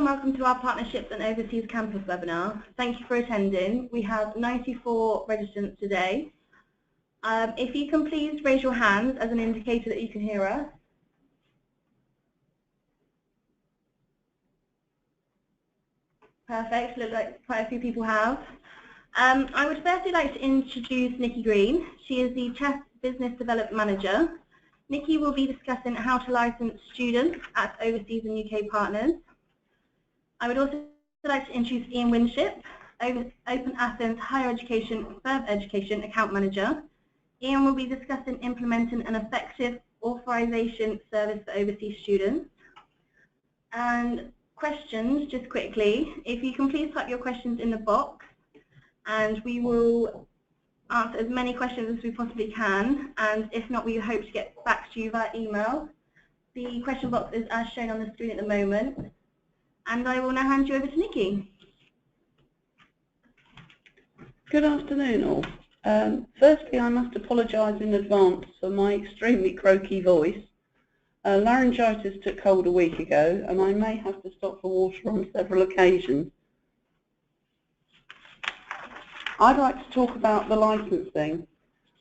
and welcome to our Partnerships and Overseas Campus webinar. Thank you for attending. We have 94 registrants today. If you can please raise your hands as an indicator that you can hear us. Perfect, looks like quite a few people have. I would firstly like to introduce Nikki Green. She is the Chess Business Development Manager. Nikki will be discussing how to license students at overseas and UK partners. I would also like to introduce Ian Winship, OpenAthens Higher Education Further Education Account Manager. Ian will be discussing implementing an effective authorization service for overseas students. And questions, just quickly, if you can please type your questions in the box, and we will answer as many questions as we possibly can, and if not, we hope to get back to you via email. The question box is as shown on the screen at the moment, and I will now hand you over to Nikki. Good afternoon all. Firstly, I must apologise in advance for my extremely croaky voice. Laryngitis took hold a week ago, and I may have to stop for water on several occasions. I'd like to talk about the licensing,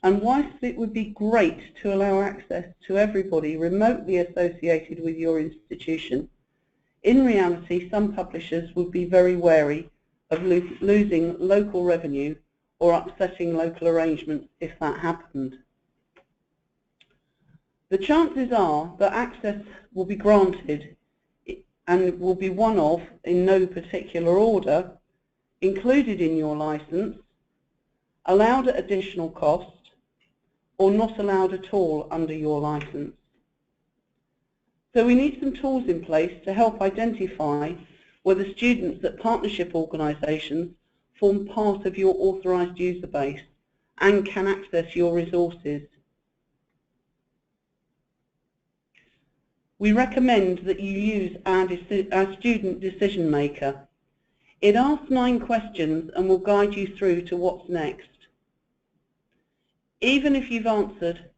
and whilst it would be great to allow access to everybody remotely associated with your institution, in reality some publishers would be very wary of losing local revenue or upsetting local arrangements if that happened. The chances are that access will be granted and will be one of, in no particular order, included in your licence, allowed at additional cost, or not allowed at all under your licence. So we need some tools in place to help identify whether students at partnership organisations form part of your authorised user base and can access your resources. We recommend that you use our student decision maker. It asks 9 questions and will guide you through to what's next. Even if you've answered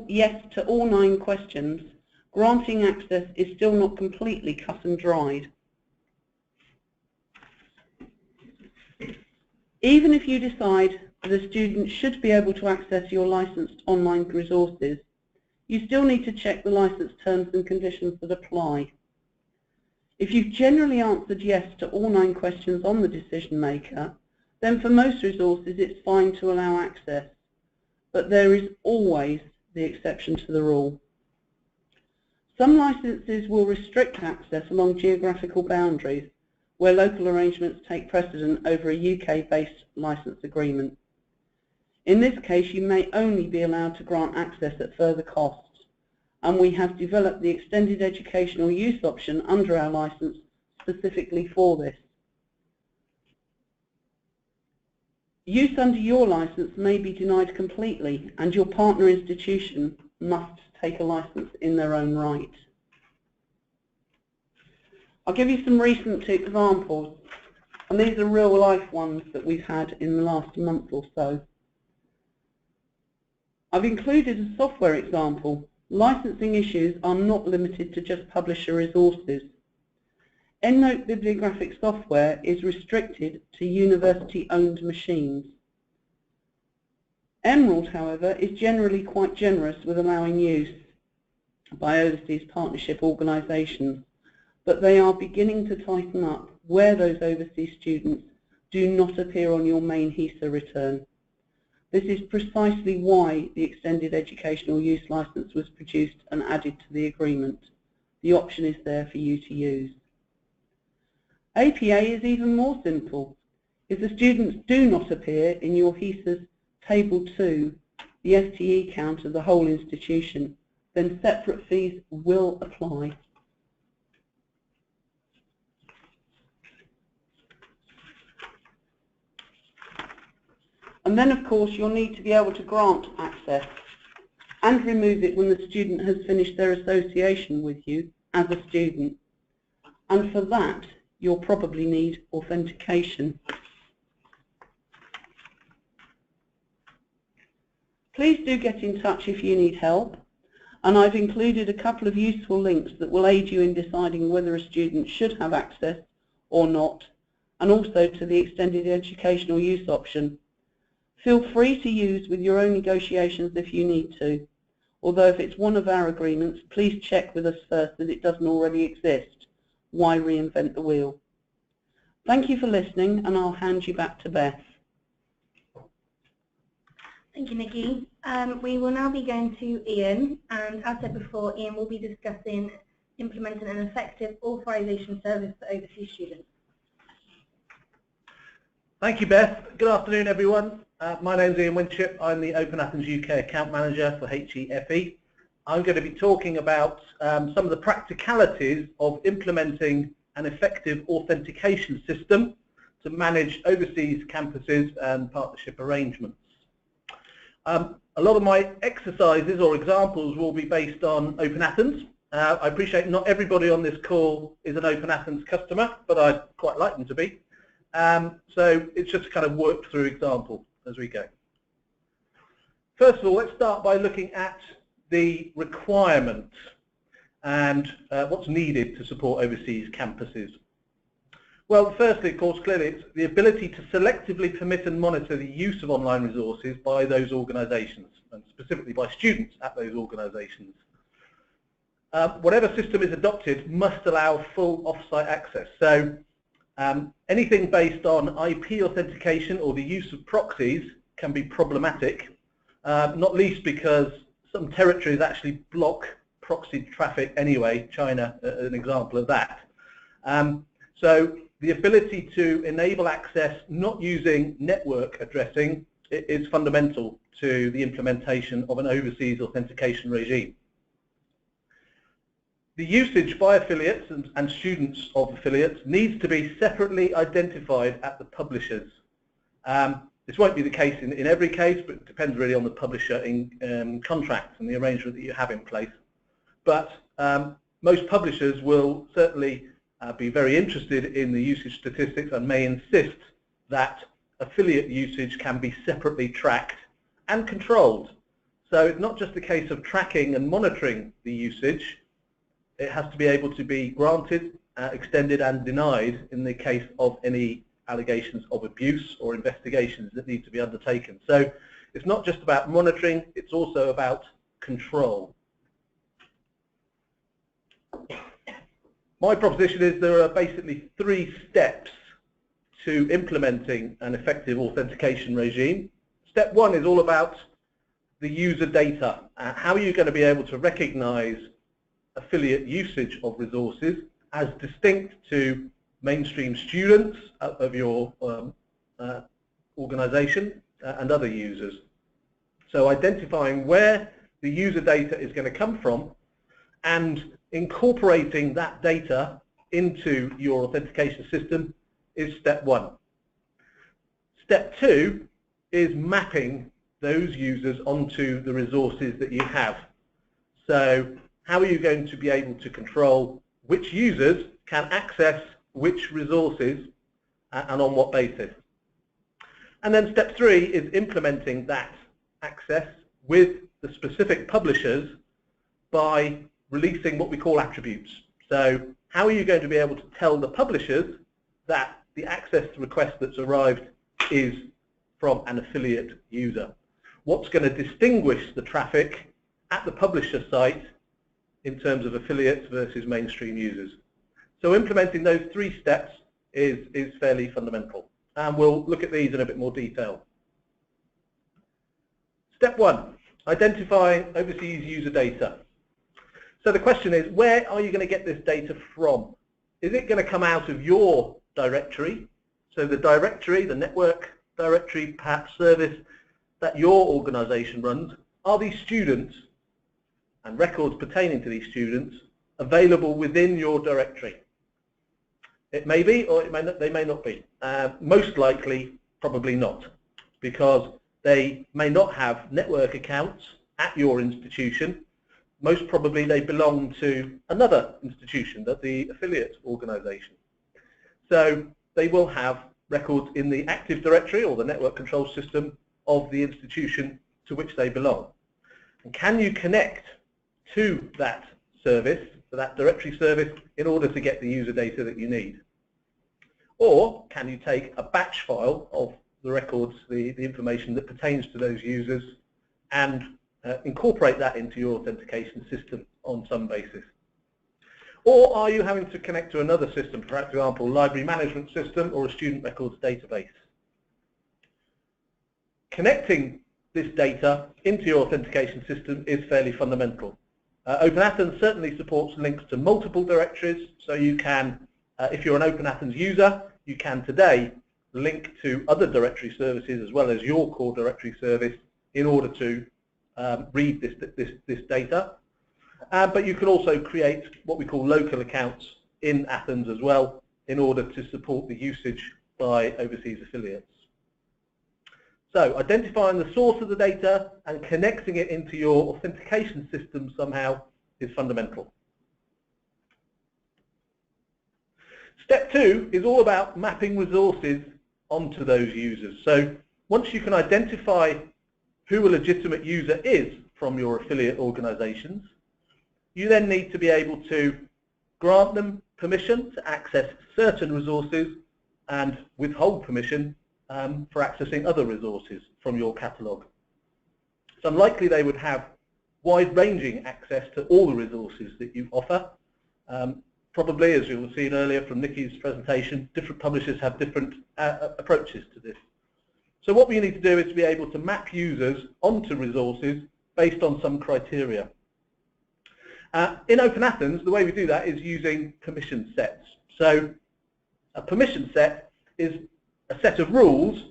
yes to all 9 questions, granting access is still not completely cut and dried. Even if you decide that a student should be able to access your licensed online resources, you still need to check the licence terms and conditions that apply. If you've generally answered yes to all 9 questions on the decision maker, then for most resources it's fine to allow access, but there is always the exception to the rule. Some licences will restrict access along geographical boundaries, where local arrangements take precedent over a UK-based licence agreement. In this case, you may only be allowed to grant access at further costs, and we have developed the extended educational use option under our licence specifically for this. Use under your licence may be denied completely, and your partner institution must take a licence in their own right. I'll give you some recent examples, and these are real-life ones that we've had in the last month or so. I've included a software example. Licensing issues are not limited to just publisher resources. EndNote bibliographic software is restricted to university-owned machines. Emerald, however, is generally quite generous with allowing use by overseas partnership organisations, but they are beginning to tighten up where those overseas students do not appear on your main HESA return. This is precisely why the Extended Educational Use Licence was produced and added to the agreement. The option is there for you to use. APA is even more simple. If the students do not appear in your HESA's Table 2, the FTE count of the whole institution, then separate fees will apply. And then, of course, you'll need to be able to grant access and remove it when the student has finished their association with you as a student. And for that, you'll probably need authentication. Please do get in touch if you need help. and I've included a couple of useful links that will aid you in deciding whether a student should have access or not, and also to the extended educational use option. Feel free to use with your own negotiations if you need to, although if it's one of our agreements, please check with us first that it doesn't already exist. Why reinvent the wheel? Thank you for listening, and I'll hand you back to Beth. Thank you, Nikki. We will now be going to Ian, and as said before, Ian will be discussing implementing an effective authorization service for overseas students. Thank you, Beth. Good afternoon, everyone. My name is Ian Winship. I'm the OpenAthens UK Account Manager for HEFE. I'm going to be talking about some of the practicalities of implementing an effective authentication system to manage overseas campuses and partnership arrangements. A lot of my exercises or examples will be based on OpenAthens. I appreciate not everybody on this call is an OpenAthens customer, but I'd quite like them to be. So it's just kind of work through example as we go. First of all, let's start by looking at the requirements and what's needed to support overseas campuses. Well, firstly, of course, clearly it's the ability to selectively permit and monitor the use of online resources by those organisations, and specifically by students at those organisations. Whatever system is adopted must allow full off-site access. So anything based on IP authentication or the use of proxies can be problematic, not least because some territories actually block proxy traffic anyway, China an example of that. So the ability to enable access not using network addressing is fundamental to the implementation of an overseas authentication regime. The usage by affiliates and students of affiliates needs to be separately identified at the publishers. This won't be the case in every case, but it depends really on the publisher in contracts and the arrangement that you have in place. But most publishers will certainly be very interested in the usage statistics and may insist that affiliate usage can be separately tracked and controlled. So it's not just a case of tracking and monitoring the usage. It has to be able to be granted, extended and denied in the case of any allegations of abuse or investigations that need to be undertaken. So it's not just about monitoring, it's also about control. My proposition is there are basically 3 steps to implementing an effective authentication regime. Step 1 is all about the user data. How are you going to be able to recognize affiliate usage of resources as distinct to mainstream students of your organization and other users? So identifying where the user data is going to come from and incorporating that data into your authentication system is step 1. Step 2 is mapping those users onto the resources that you have. So how are you going to be able to control which users can access which resources and on what basis? And then step 3 is implementing that access with the specific publishers by releasing what we call attributes. So how are you going to be able to tell the publishers that the access request that's arrived is from an affiliate user? What's going to distinguish the traffic at the publisher site in terms of affiliates versus mainstream users? So implementing those 3 steps is fairly fundamental, and we'll look at these in a bit more detail. Step 1, identifying overseas user data. So the question is, where are you going to get this data from? Is it going to come out of your directory? So the directory, the network directory, perhaps service that your organization runs, are these students and records pertaining to these students available within your directory? It may be, or they may not be. Most likely, probably not, because they may not have network accounts at your institution. Most probably they belong to another institution, the affiliate organization. So they will have records in the Active Directory or the network control system of the institution to which they belong. And can you connect to that service, to that directory service, in order to get the user data that you need? Or can you take a batch file of the records, the information that pertains to those users, and incorporate that into your authentication system on some basis? Or are you having to connect to another system, for example, library management system or a student records database? Connecting this data into your authentication system is fairly fundamental. OpenAthens certainly supports links to multiple directories, so you can, if you're an OpenAthens user, you can today link to other directory services as well as your core directory service in order to read this data. But you can also create what we call local accounts in Athens as well in order to support the usage by overseas affiliates. So identifying the source of the data and connecting it into your authentication system somehow is fundamental. Step 2 is all about mapping resources onto those users. So once you can identify who a legitimate user is from your affiliate organizations, you then need to be able to grant them permission to access certain resources and withhold permission for accessing other resources from your catalogue. It's unlikely they would have wide-ranging access to all the resources that you offer. Probably, as you will see earlier from Nikki's presentation, different publishers have different approaches to this. So what we need to do is to be able to map users onto resources based on some criteria. In OpenAthens, the way we do that is using permission sets. So a permission set is a set of rules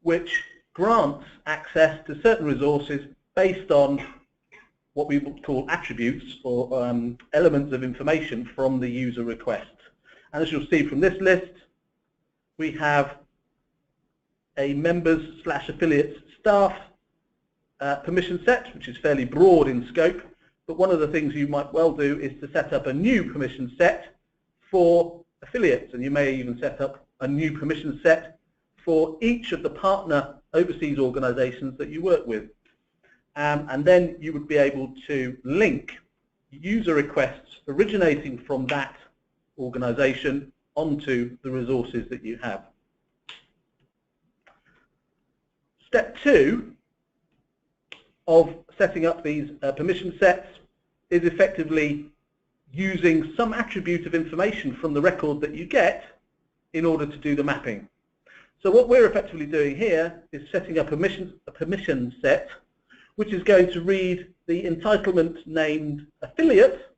which grants access to certain resources based on what we would call attributes or elements of information from the user request. And as you'll see from this list, we have a members/affiliates staff permission set, which is fairly broad in scope. But one of the things you might well do is to set up a new permission set for affiliates, and you may even set up a new permission set for each of the partner overseas organizations that you work with. And then you would be able to link user requests originating from that organization onto the resources that you have. Step 2 of setting up these permission sets is effectively using some attribute of information from the record that you get in order to do the mapping. So what we're effectively doing here is setting up a permission set which is going to read the entitlement named affiliate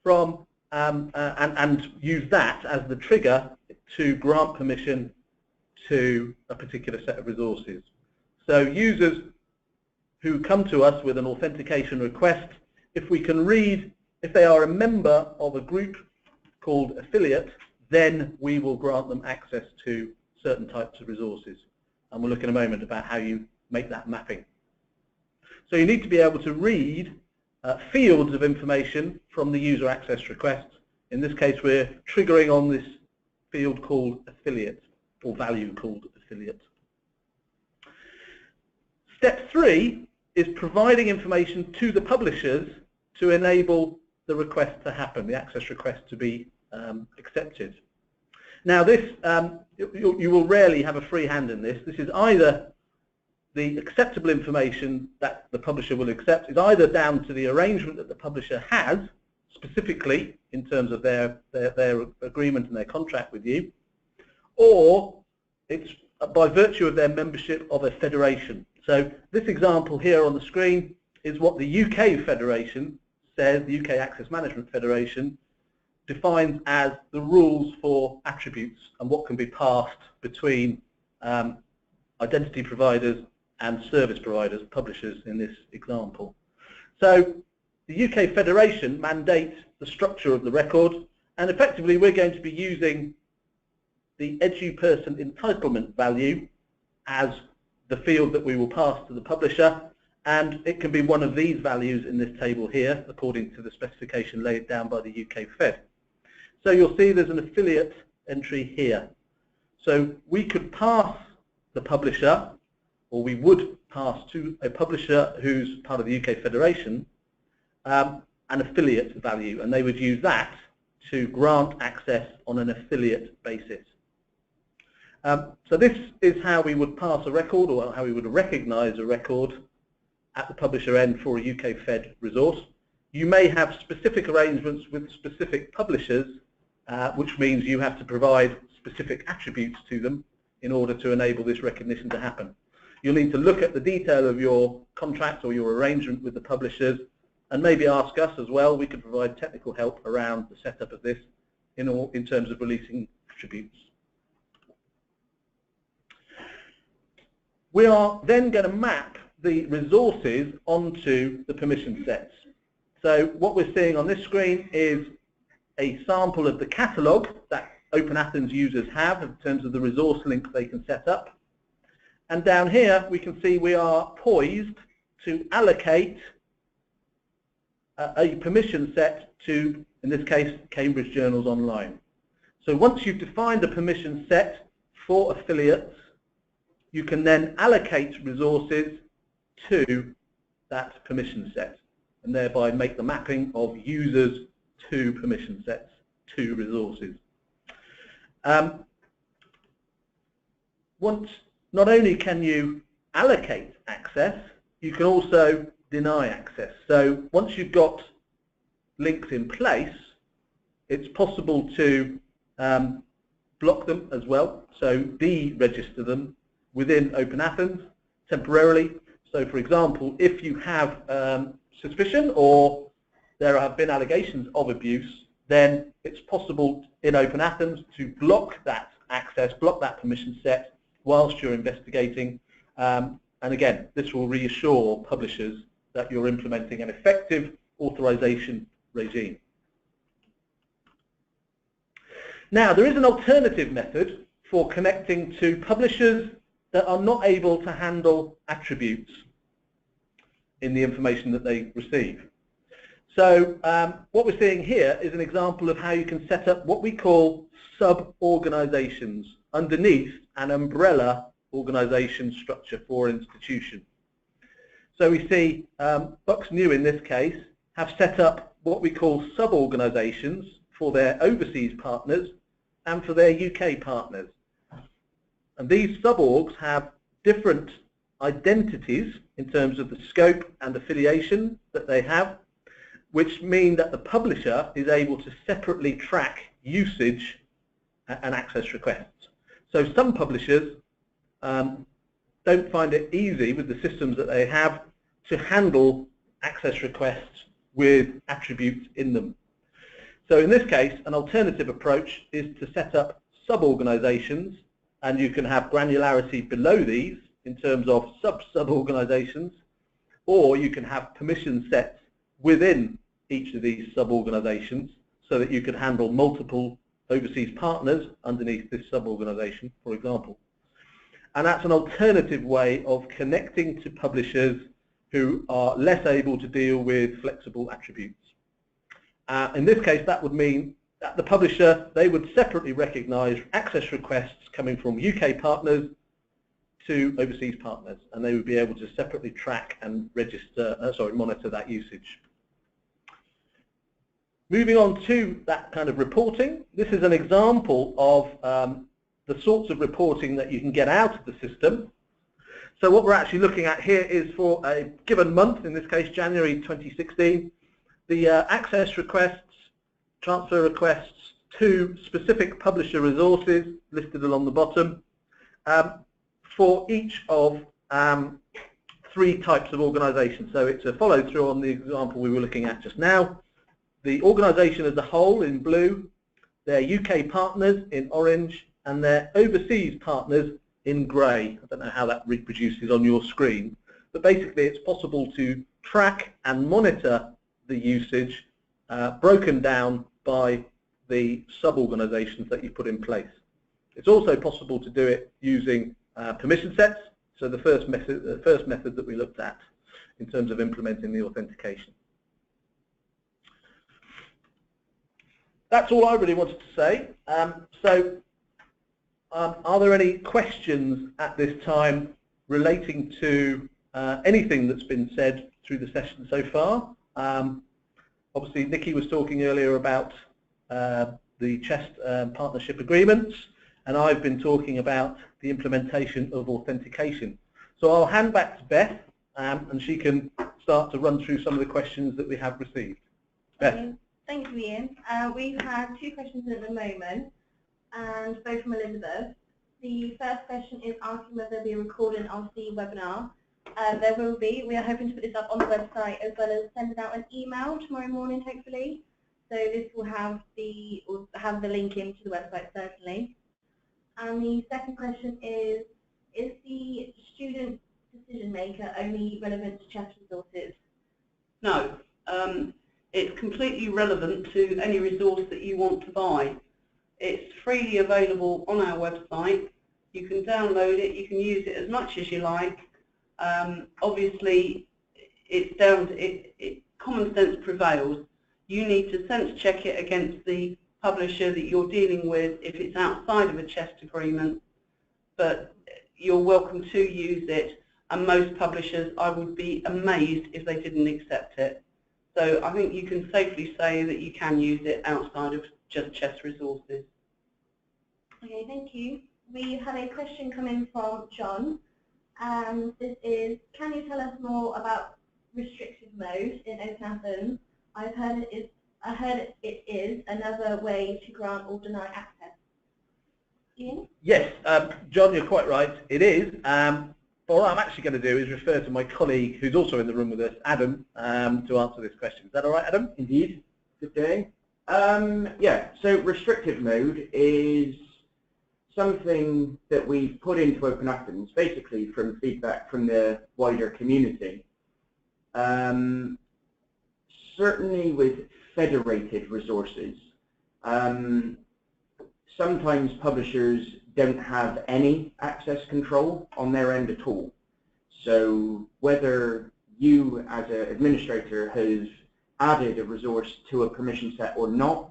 from and use that as the trigger to grant permission to a particular set of resources. So users who come to us with an authentication request, if we can read, if they are a member of a group called affiliate, then we will grant them access to certain types of resources. And we'll look in a moment about how you make that mapping. So you need to be able to read fields of information from the user access request. In this case, we're triggering on this field called affiliate, or value called affiliate. Step 3 is providing information to the publishers to enable the request to happen, the access request to be accepted. Now this, you will rarely have a free hand in this. This is either the acceptable information that the publisher will accept is either down to the arrangement that the publisher has, specifically in terms of their agreement and their contract with you, or it's by virtue of their membership of a federation. So this example here on the screen is what the UK Federation says, the UK Access Management Federation defines as the rules for attributes and what can be passed between identity providers and service providers, publishers in this example. So the UK Federation mandates the structure of the record, and effectively we're going to be using the EduPerson entitlement value as the field that we will pass to the publisher, and it can be one of these values in this table here according to the specification laid down by the UK Fed. So you'll see there's an affiliate entry here. So we could pass the publisher, or we would pass to a publisher who's part of the UK Federation, an affiliate value, and they would use that to grant access on an affiliate basis. So this is how we would pass a record, or how we would recognize a record at the publisher end for a UK Fed resource. You may have specific arrangements with specific publishers, which means you have to provide specific attributes to them in order to enable this recognition to happen. You'll need to look at the detail of your contract or your arrangement with the publishers, and maybe ask us as well. We could provide technical help around the setup of this in terms of releasing attributes. We are then going to map the resources onto the permission sets. So what we're seeing on this screen is a sample of the catalogue that OpenAthens users have in terms of the resource links they can set up. And down here we can see we are poised to allocate a permission set to, in this case, Cambridge Journals Online. So once you've defined a permission set for affiliates, you can then allocate resources to that permission set, and thereby make the mapping of users to permission sets to resources. Once, not only can you allocate access, you can also deny access. So once you've got links in place, it's possible to block them as well, so deregister them within OpenAthens temporarily. So for example, if you have suspicion or there have been allegations of abuse, then it's possible in OpenAthens to block that access, block that permission set whilst you're investigating. And again, this will reassure publishers that you're implementing an effective authorization regime. Now, there is an alternative method for connecting to publishers that are not able to handle attributes in the information that they receive. So what we're seeing here is an example of how you can set up what we call sub-organizations underneath an umbrella organization structure for an institution. So we see Bucks New in this case have set up what we call sub-organizations for their overseas partners and for their UK partners. And these sub-orgs have different identities in terms of the scope and affiliation that they have, which mean that the publisher is able to separately track usage and access requests. So some publishers don't find it easy with the systems that they have to handle access requests with attributes in them. So in this case, an alternative approach is to set up sub-organizations, and you can have granularity below these in terms of sub-organizations, or you can have permission sets within each of these sub-organizations so that you can handle multiple overseas partners underneath this sub-organization, for example. And that's an alternative way of connecting to publishers who are less able to deal with flexible attributes. In this case, that would mean that the publisher, they would separately recognize access requests coming from UK partners to overseas partners, and they would be able to separately track and monitor that usage. Moving on to that kind of reporting, this is an example of the sorts of reporting that you can get out of the system. So what we're actually looking at here is for a given month, in this case January 2016, the access requests, transfer requests to specific publisher resources listed along the bottom for each of 3 types of organizations. So it's a follow through on the example we were looking at just now. The organization as a whole in blue, their UK partners in orange, and their overseas partners in grey. I don't know how that reproduces on your screen, but basically it's possible to track and monitor the usage broken down by the sub-organizations that you put in place. It's also possible to do it using permission sets, so the first method that we looked at in terms of implementing the authentication. That's all I really wanted to say. Are there any questions at this time relating to anything that's been said through the session so far? Obviously, Nikki was talking earlier about the CHEST partnership agreements, and I've been talking about the implementation of authentication. So I'll hand back to Beth, and she can start to run through some of the questions that we have received. Beth. Thank you, Ian. We've had 2 questions at the moment, and both from Elizabeth. The first question is asking whether there'll be a recording of the webinar. There will be. We are hoping to put this up on the website as well as send it out an email tomorrow morning, hopefully. So this will have the link into the website, certainly. And the second question is the student decision maker only relevant to CHEST resources? No. It's completely relevant to any resource that you want to buy. It's freely available on our website. You can download it, you can use it as much as you like. Obviously, it's down to common sense prevails. You need to sense check it against the publisher that you're dealing with if it's outside of a CHEST agreement, but you're welcome to use it, and most publishers, I would be amazed if they didn't accept it. So I think you can safely say that you can use it outside of just CHEST resources. Okay, thank you. We have a question coming from John. This is, can you tell us more about restrictive mode in OpenAthens? I heard it is another way to grant or deny access. Ian? Yes, John, you're quite right. It is. But what I'm actually going to do is refer to my colleague, who's also in the room with us, Adam, to answer this question. Is that all right, Adam? Indeed. Good day. Yeah, so restrictive mode is something that we put into OpenAthens, basically from feedback from the wider community. Certainly with federated resources, sometimes publishers don't have any access control on their end at all. So whether you as an administrator has added a resource to a permission set or not,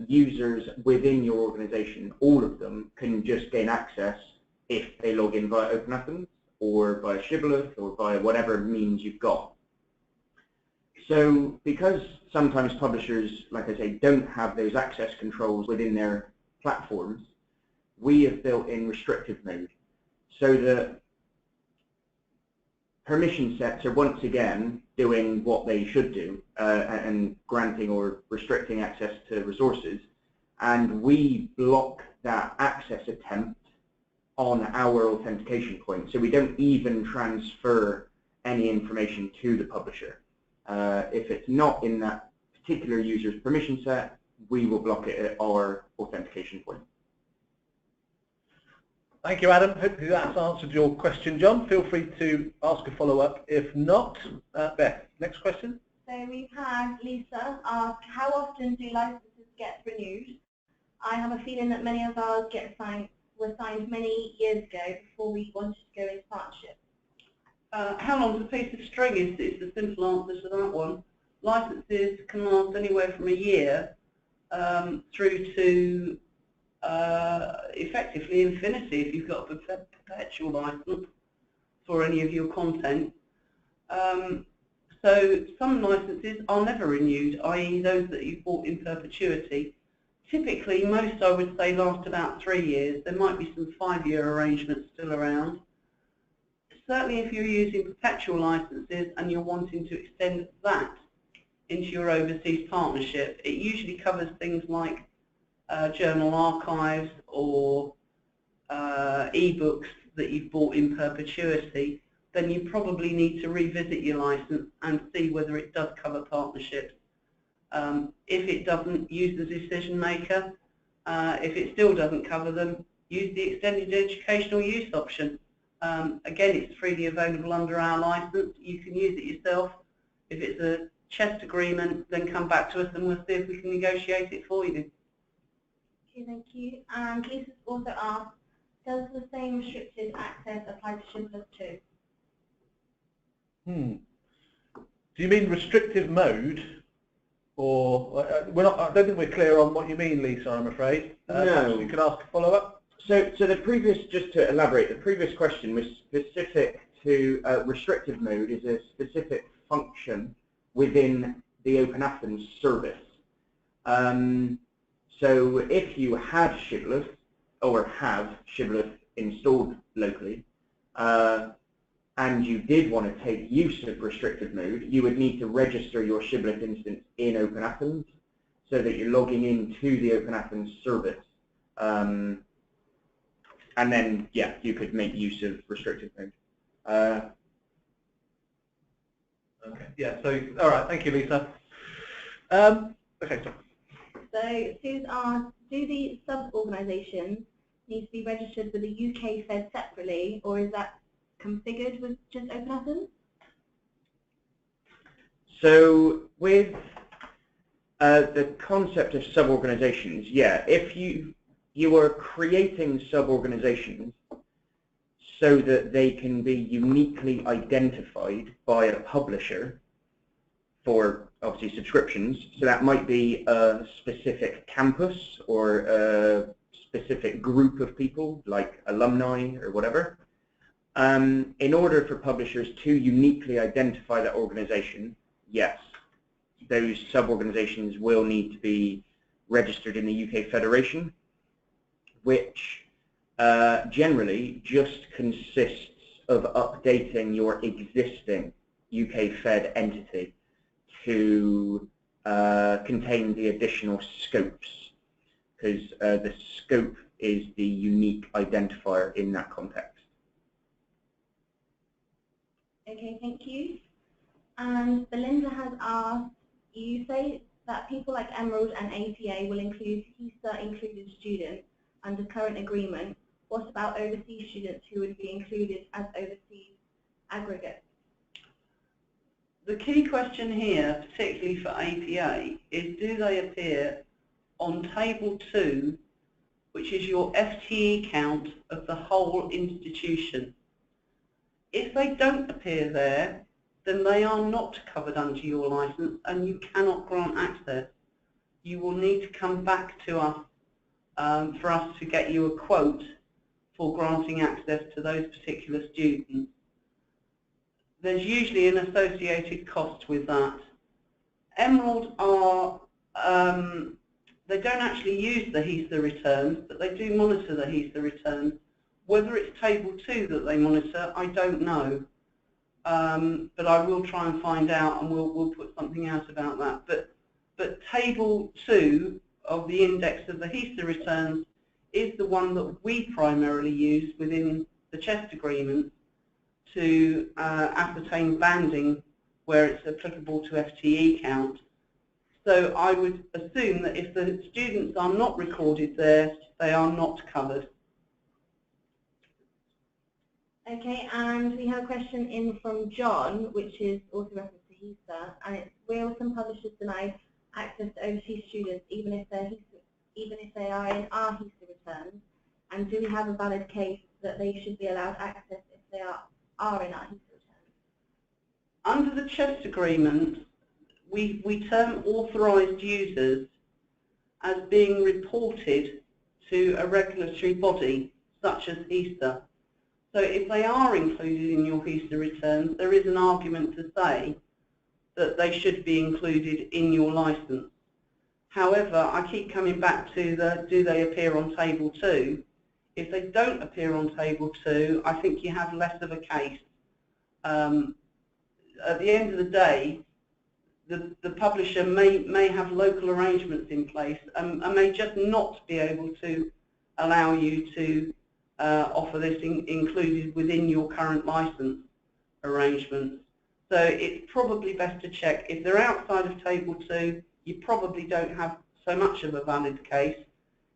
users within your organization, all of them, can just gain access if they log in via OpenAthens or via Shibboleth or via whatever means you've got. So because sometimes publishers, like I say, don't have those access controls within their platforms, we have built in restrictive mode so that permission sets are once again doing what they should do and granting or restricting access to resources, and we block that access attempt on our authentication point, so we don't even transfer any information to the publisher. If it's not in that particular user's permission set, we will block it at our authentication point. Thank you, Adam. Hopefully that's answered your question, John. Feel free to ask a follow-up. If not, Beth, next question. So we've had Lisa ask, how often do licenses get renewed? I have a feeling that many of ours were signed many years ago before we wanted to go into partnership. How long is a piece of string is the simple answer to that one. Licenses can last anywhere from a year through to effectively infinity if you've got a perpetual license for any of your content. So some licenses are never renewed, i.e. those that you've bought in perpetuity. Typically, most I would say last about 3 years. There might be some 5-year arrangements still around. Certainly if you're using perpetual licenses and you're wanting to extend that into your overseas partnership, it usually covers things like journal archives or e-books that you've bought in perpetuity. Then you probably need to revisit your license and see whether it does cover partnerships. If it doesn't, use the decision maker. If it still doesn't cover them, use the extended educational use option. Again, it's freely available under our license. You can use it yourself. If it's a CHEST agreement, then come back to us and we'll see if we can negotiate it for you. Okay, thank you. And Lisa's also asked, does the same restricted access apply to Shibboleth too? Do you mean restrictive mode, or I don't think we're clear on what you mean, Lisa? I'm afraid. No. You could ask a follow-up. So the previous, just to elaborate, the previous question was specific to restrictive mode is a specific function within the OpenAthens service. So if you had Shibboleth or have Shibboleth installed locally, and you did want to take use of restricted mode, you would need to register your Shibboleth instance in OpenAthens so that you're logging into the OpenAthens service. And then, yeah, you could make use of restricted mode. Okay, yeah, so, all right, thank you, Lisa. Okay, so. So Sue's asked, do the sub-organisations need to be registered with the UK Fed separately, or is that configured with just OpenAthens? So with the concept of sub-organisations, yeah, if you are creating sub-organisations so that they can be uniquely identified by a publisher for obviously subscriptions, so that might be a specific campus or a specific group of people like alumni or whatever. In order for publishers to uniquely identify that organization, yes, those sub-organizations will need to be registered in the UK Federation, which generally just consists of updating your existing UK Fed entity to contain the additional scopes, because the scope is the unique identifier in that context. Okay, thank you. And Belinda has asked, you say that people like Emerald and APA will include HESA included students under current agreement. What about overseas students who would be included as overseas aggregates? The key question here, particularly for APA, is do they appear on Table 2, which is your FTE count of the whole institution? If they don't appear there, then they are not covered under your licence and you cannot grant access. You will need to come back to us for us to get you a quote for granting access to those particular students. There's usually an associated cost with that. Emerald are, they don't actually use the HESA returns, but they do monitor the HESA returns. Whether it's Table 2 that they monitor, I don't know. But I will try and find out, and we'll put something out about that. But Table 2 of the index of the HESA returns is the one that we primarily use within the chest agreement to ascertain banding where it's applicable to FTE count. So I would assume that if the students are not recorded there, they are not covered. Okay, and we have a question in from John, which is also reference to HESA, and it's, will some publishers deny access to overseas students even if they are in our HESA returns? And do we have a valid case that they should be allowed access if they are in our HESA returns? Under the chest agreement, we term authorised users as being reported to a regulatory body such as HESA. So if they are included in your HESA returns, there is an argument to say that they should be included in your licence. However, I keep coming back to the do they appear on Table 2? If they don't appear on Table 2, I think you have less of a case. At the end of the day, the publisher may have local arrangements in place and may just not be able to allow you to offer this included within your current licence arrangements. So it's probably best to check. If they're outside of Table 2, you probably don't have so much of a valid case.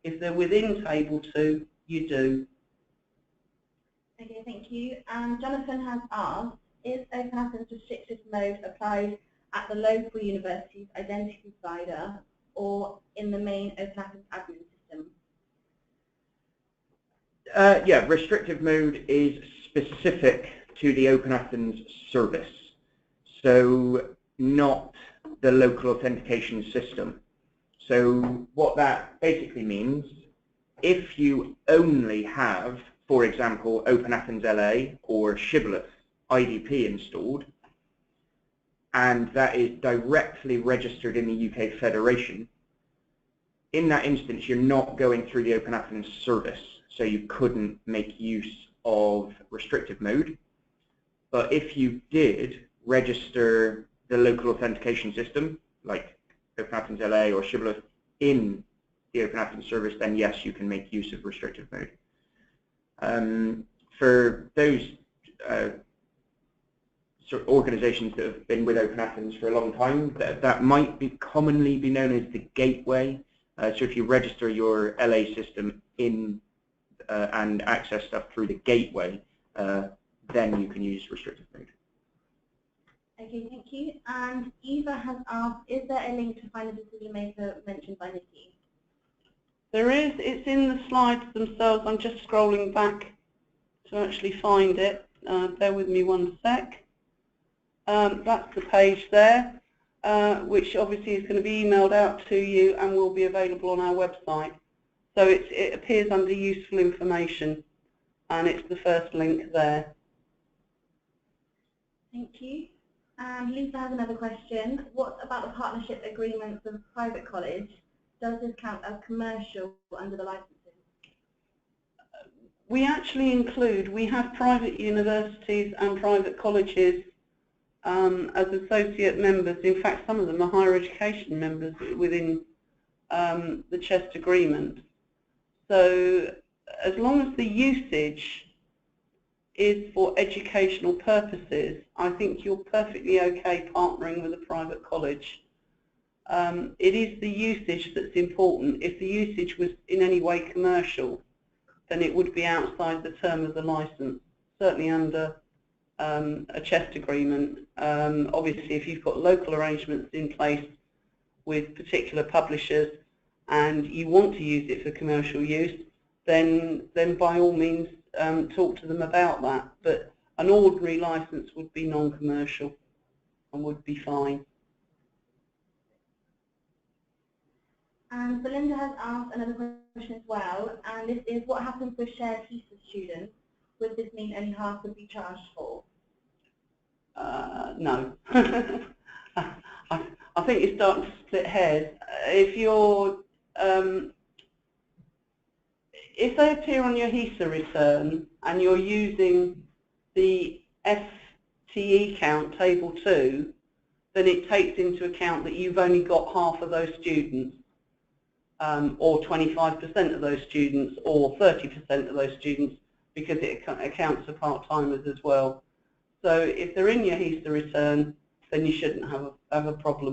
If they're within Table 2, you do. Okay, thank you. Jonathan has asked, is OpenAthens restricted mode applied at the local university's identity provider or in the main OpenAthens admin system? Yeah, restrictive mode is specific to the OpenAthens service, so not the local authentication system. So what that basically means, if you only have, for example, OpenAthens LA or Shibboleth IDP installed, and that is directly registered in the UK Federation, in that instance you're not going through the OpenAthens service, so you couldn't make use of restrictive mode. But if you did register the local authentication system, like OpenAthens LA or Shibboleth, in the OpenAthens service, then yes, you can make use of restrictive mode. For those sort of organizations that have been with OpenAthens for a long time, that might be commonly be known as the gateway. So if you register your LA system in and access stuff through the gateway, then you can use restrictive mode. Okay, thank you. And Eva has asked, is there a link to find the decision maker mentioned by Nikki? There is. It's in the slides themselves. I'm just scrolling back to actually find it. Bear with me one sec. That's the page there, which obviously is going to be emailed out to you and will be available on our website. So it appears under useful information, and it's the first link there. Thank you. Lisa has another question. What about the partnership agreements with a private college? Does this count as commercial under the licenses? We actually include, we have private universities and private colleges as associate members. In fact, some of them are higher education members within the CHEST agreement. So as long as the usage is for educational purposes, I think you're perfectly okay partnering with a private college. It is the usage that's important. If the usage was in any way commercial, then it would be outside the term of the license, certainly under a CHEST agreement. Obviously, if you've got local arrangements in place with particular publishers and you want to use it for commercial use, then by all means talk to them about that. But an ordinary license would be non-commercial and would be fine. And Belinda has asked another question as well, and this is, what happens with shared HESA students? Would this mean only half would be charged for? No. I think you're starting to split hairs. If you're, if they appear on your HESA return and you're using the FTE count, table 2, then it takes into account that you've only got half of those students, or 25% of those students, or 30% of those students, because it accounts for part-timers as well. So if they're in your HESA return, then you shouldn't have a problem